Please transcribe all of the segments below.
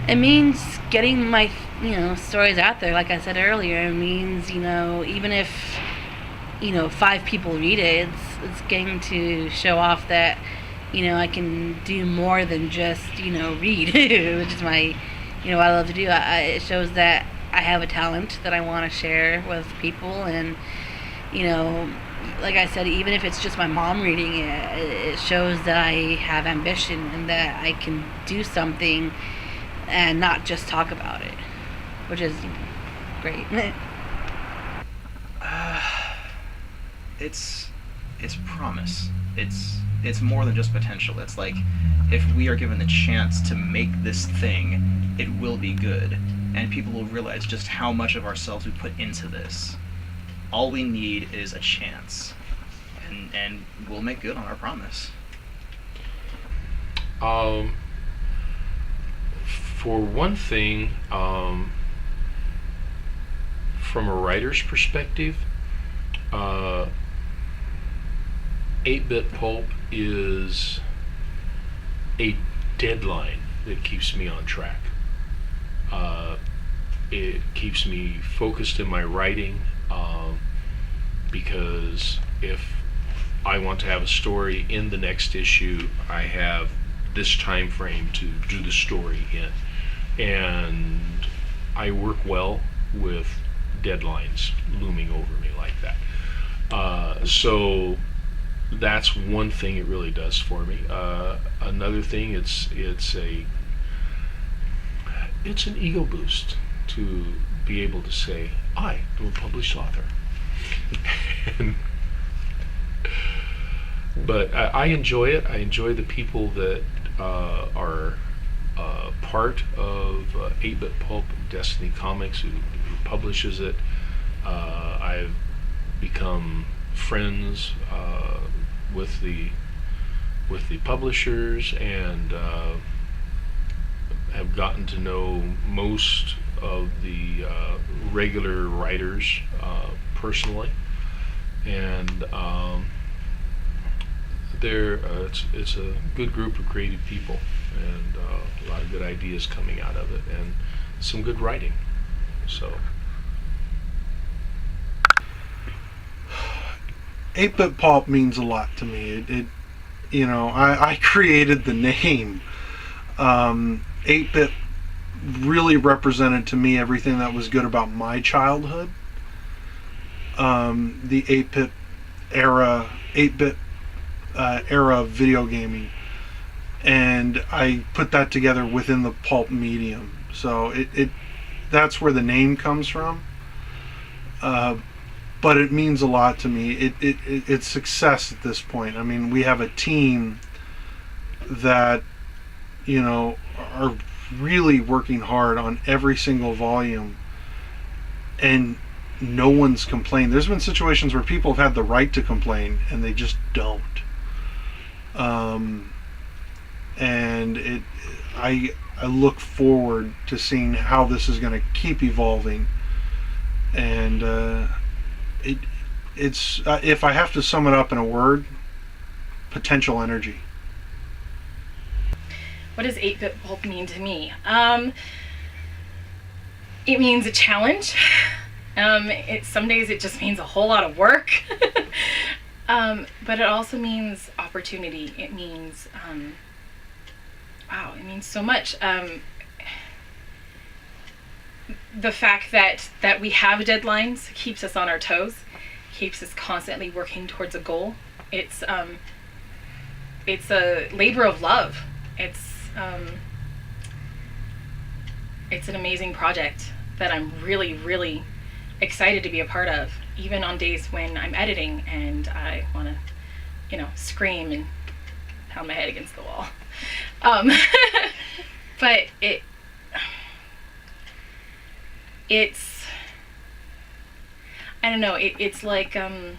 It means getting my, stories out there. Like I said earlier, it means, even if, 5 people read it, it's getting to show off that, I can do more than just, read, which is my, what I love to do. It shows that I have a talent that I want to share with people, and, you know, like I said, even if it's just my mom reading it, it shows that I have ambition and that I can do something and not just talk about it, which is great. It's promise. It's more than just potential. It's like, if we are given the chance to make this thing, it will be good, and people will realize just how much of ourselves we put into this. All we need is a chance, and we'll make good on our promise. For one thing, from a writer's perspective, 8-Bit Pulp is a deadline that keeps me on track. It keeps me focused in my writing, because if I want to have a story in the next issue, I have this time frame to do the story in, and I work well with deadlines looming over me like that. So that's one thing it really does for me. Another thing, it's an ego boost to be able to say, I am a published author. But I enjoy it. I enjoy the people that are part of 8-Bit Pulp, Destiny Comics, who publishes it. I've become friends with the publishers, and have gotten to know most of the regular writers personally, and it's a good group of creative people, and a lot of good ideas coming out of it, and some good writing. So 8-Bit Pulp means a lot to me. I created the name. 8-Bit really represented to me everything that was good about my childhood. The 8-Bit era, 8-Bit era of video gaming, and I put that together within the pulp medium. So that's where the name comes from. But it means a lot to me. It's success at this point. I mean, we have a team that, are really working hard on every single volume, and no one's complained. There's been situations where people have had the right to complain, and they just don't. And I look forward to seeing how this is going to keep evolving, and it's if I have to sum it up in a word, potential energy. What does 8-Bit Pulp mean to me? It means a challenge. Some days it just means a whole lot of work. But it also means opportunity. It means, it means so much. The fact that we have deadlines keeps us on our toes, keeps us constantly working towards a goal. It's a labor of love. It's an amazing project that I'm really, really excited to be a part of, even on days when I'm editing and I want to, scream and pound my head against the wall. But it's, I don't know, it's like a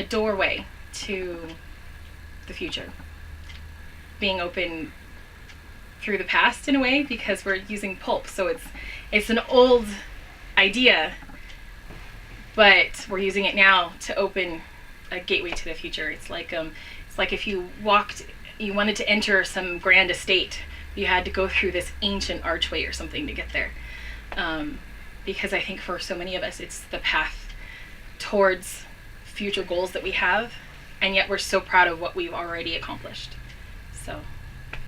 doorway to the future, being open through the past in a way, because we're using pulp, so it's an old idea, but we're using it now to open a gateway to the future. It's like if you wanted to enter some grand estate you had to go through this ancient archway or something to get there. Because I think for so many of us, it's the path towards future goals that we have, and yet we're so proud of what we've already accomplished. So